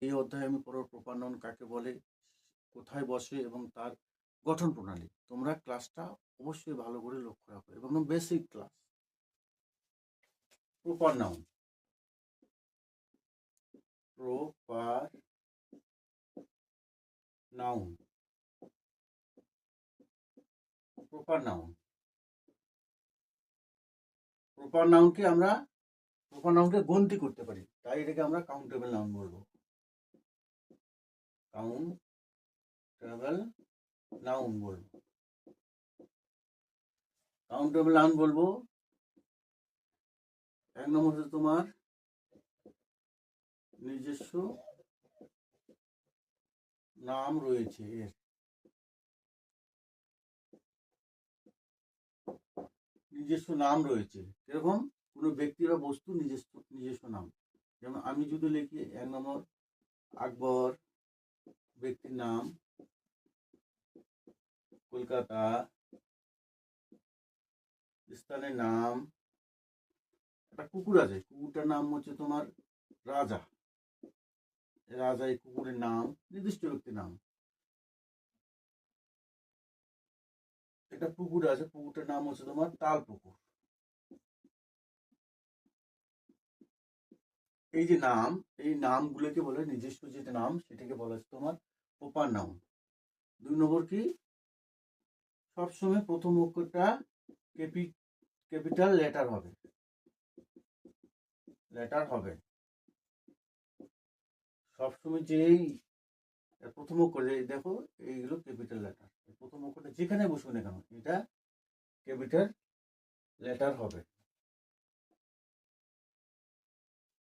এই অধ্যায়ে আমি পড়ব প্রপার নাউন কাকে বলে, কোথায় বসে এবং তার গঠন প্রণালী। তোমরা ক্লাসটা অবশ্যই ভালো করে লক্ষ্য রাখো এবং basic class. Proper noun, proper noun, proper noun. Proper নাউনকে গণতি করতে পারি, তাই এটাকে আমরা কাউন্টেবল নাউন বলবো। কাউন্টেবল নাউন বলবো। কাউন্টেবল নাউন বলবো। এক নম্বর হচ্ছে তোমার নিজস্ব নাম রয়েছে, এর নিজস্ব নাম রয়েছে। এরকম কোনো ব্যক্তি বা বস্তু নিজস্ব নাম। যেমন আমি যদি লিখি এক নম্বর আকবর, ব্যক্তির নাম কলকাতা, স্থানের নাম, একটা কুকুর আছে, কুকুরটার নাম হচ্ছে তোমার রাজা। রাজা এই কুকুরের নাম, নির্দিষ্ট ব্যক্তির নাম। একটা পুকুর আছে, পুকুরটার নাম হচ্ছে তোমার তাল পুকুর। এই যে নাম, এই নামগুলোকে বলে নিজস্ব যেটা নাম, সেটাকে বলা হচ্ছে তোমার প্রপার নাউন। 2 নম্বর কি, সবসময় প্রথম অক্ষরটা ক্যাপিটাল লেটার হবে, সবসময় যেই প্রথম অক্ষর, দেখো এইগুলো ক্যাপিটাল লেটার, প্রথম অক্ষরটা যেখানে বসুক না কেন এটা ক্যাপিটাল লেটার হবে।